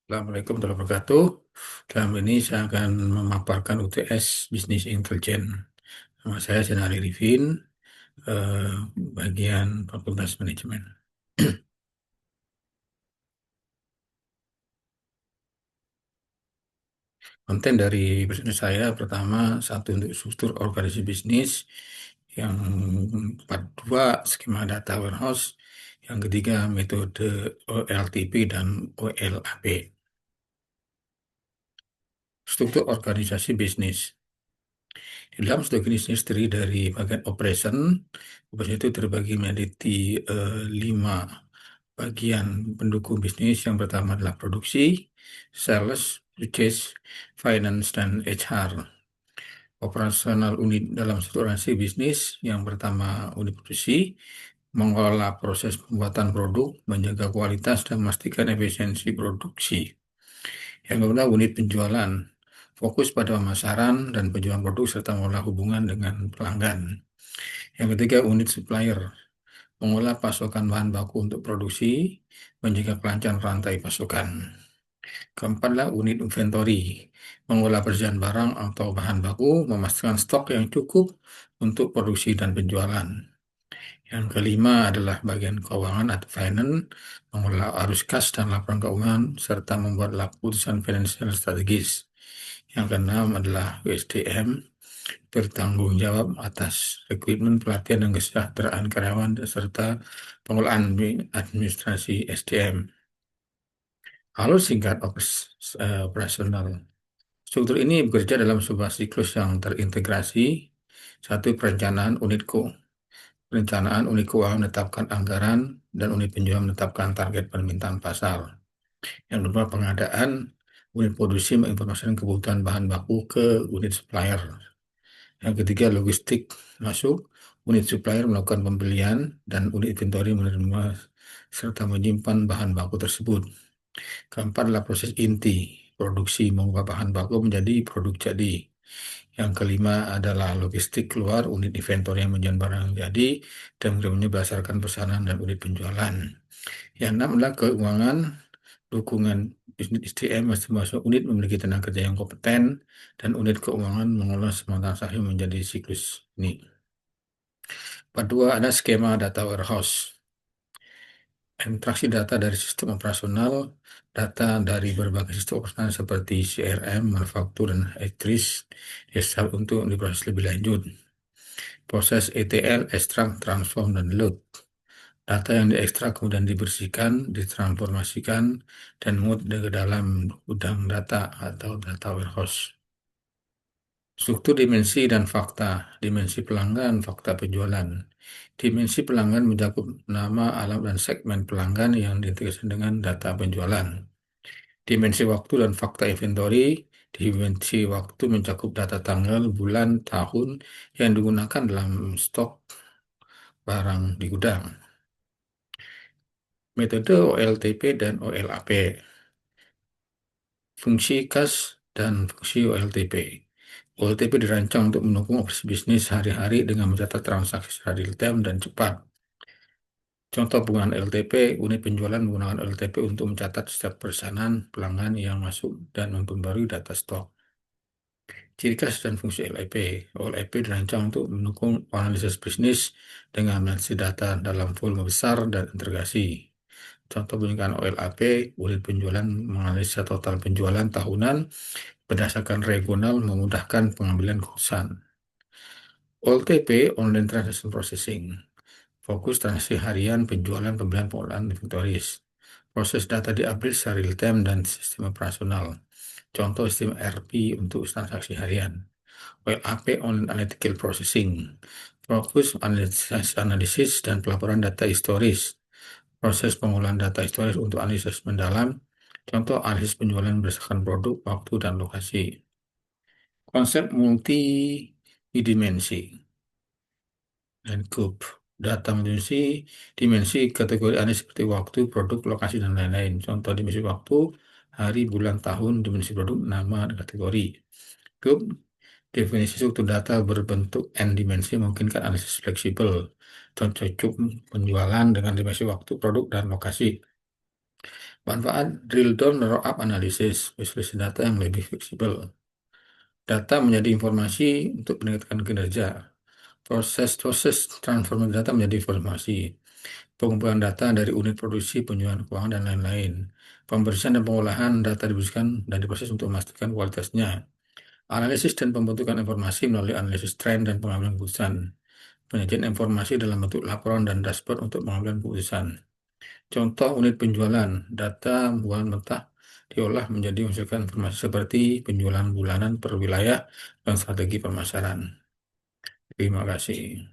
Assalamualaikum warahmatullahi wabarakatuh. Dalam ini saya akan memaparkan UTS Business Intelligence. Nama saya Senari Rifin, eh, bagian Fakultas Manajemen. Konten dari bisnis saya pertama, satu untuk struktur organisasi bisnis, yang empat dua skema data warehouse, yang ketiga metode OLTP dan OLAP. Struktur organisasi bisnis. Di dalam struktur bisnis terdiri dari bagian operation. Operation itu terbagi menjadi lima bagian pendukung bisnis. Yang pertama adalah produksi, sales, purchase, finance, dan HR. Operasional unit dalam strukturasi bisnis. Yang pertama unit produksi, mengelola proses pembuatan produk, menjaga kualitas, dan memastikan efisiensi produksi. Yang kedua, unit penjualan, fokus pada pemasaran dan penjualan produk serta mengelola hubungan dengan pelanggan. Yang ketiga, unit supplier, mengolah pasokan bahan baku untuk produksi, menjaga kelancaran rantai pasokan. Keempatlah unit inventory, mengolah persediaan barang atau bahan baku, memastikan stok yang cukup untuk produksi dan penjualan. Yang kelima adalah bagian keuangan atau finance, mengelola arus kas dan laporan keuangan, serta membuat keputusan finansial strategis. Yang keenam adalah USDM, bertanggung jawab atas rekrutmen, pelatihan, dan kesejahteraan karyawan, serta pengelolaan administrasi SDM. Lalu singkat operasional. Struktur ini bekerja dalam sebuah siklus yang terintegrasi. Satu, perencanaan unitku. Perencanaan unit keuangan menetapkan anggaran dan unit penjualan menetapkan target permintaan pasar. Yang kedua, pengadaan unit produksi menginformasikan kebutuhan bahan baku ke unit supplier. Yang ketiga, logistik masuk. Unit supplier melakukan pembelian dan unit inventory menerima serta menyimpan bahan baku tersebut. Keempat adalah proses inti, produksi mengubah bahan baku menjadi produk jadi. Yang kelima adalah logistik keluar, unit inventory yang menjual barang yang jadi dan mengirimnya berdasarkan pesanan dan unit penjualan. Yang enam adalah keuangan, dukungan bisnis SDM masing-masing unit memiliki tenaga kerja yang kompeten dan unit keuangan mengolah semua transaksi menjadi siklus ini. Kedua, ada skema data warehouse. Interaksi data dari sistem operasional, data dari berbagai sistem operasional seperti CRM, manufaktur, dan Etris disesuaikan untuk diproses lebih lanjut. Proses ETL, extract, transform, dan load. Data yang diekstrak kemudian dibersihkan, ditransformasikan, dan muat ke dalam gudang data atau data warehouse. Struktur dimensi dan fakta, dimensi pelanggan, fakta penjualan. Dimensi pelanggan mencakup nama, alamat, dan segmen pelanggan yang diintegrasi dengan data penjualan. Dimensi waktu dan fakta inventory, dimensi waktu mencakup data tanggal, bulan, tahun yang digunakan dalam stok barang di gudang. Metode OLTP dan OLAP. Fungsi kas dan fungsi OLTP. OLTP dirancang untuk mendukung operasi bisnis sehari-hari dengan mencatat transaksi secara real time dan cepat. Contoh penggunaan LTP, unit penjualan menggunakan LTP untuk mencatat setiap pesanan pelanggan yang masuk dan memperbarui data stok. Ciri khas dan fungsi LAP. LAP dirancang untuk mendukung analisis bisnis dengan analisis data dalam volume besar dan integrasi. Contoh penggunaan OLAP, unit penjualan menganalisa total penjualan tahunan berdasarkan regional memudahkan pengambilan keputusan. OLTP, Online Transaction Processing. Fokus transaksi harian, penjualan, pembelian, pengolahan, inventories. Proses data diambil secara real time dan sistem operasional. Contoh sistem ERP untuk transaksi harian. WLAP, Online Analytical Processing. Fokus analisis dan pelaporan data historis. Proses pengolahan data historis untuk analisis mendalam. Contoh analisis penjualan berdasarkan produk, waktu, dan lokasi. Konsep multi-dimensi dan group. Data dimensi, dimensi kategori analisis seperti waktu, produk, lokasi, dan lain-lain. Contoh dimensi waktu, hari, bulan, tahun, dimensi produk, nama, dan kategori. Group, definisi struktur data berbentuk N dimensi memungkinkan analisis fleksibel. Contoh cukup penjualan dengan dimensi waktu, produk, dan lokasi. Manfaat drill down, roll up analysis, visualisasi data yang lebih fleksibel. Data menjadi informasi untuk meningkatkan kinerja. Proses-proses transformasi data menjadi informasi. Pengumpulan data dari unit produksi, penjualan keuangan, dan lain-lain. Pembersihan dan pengolahan data dibersihkan dan diproses untuk memastikan kualitasnya. Analisis dan pembentukan informasi melalui analisis tren dan pengambilan keputusan. Penyajian informasi dalam bentuk laporan dan dashboard untuk pengambilan keputusan. Contoh unit penjualan, data bulan mentah diolah menjadi menghasilkan informasi seperti penjualan bulanan per wilayah dan strategi pemasaran. Terima kasih.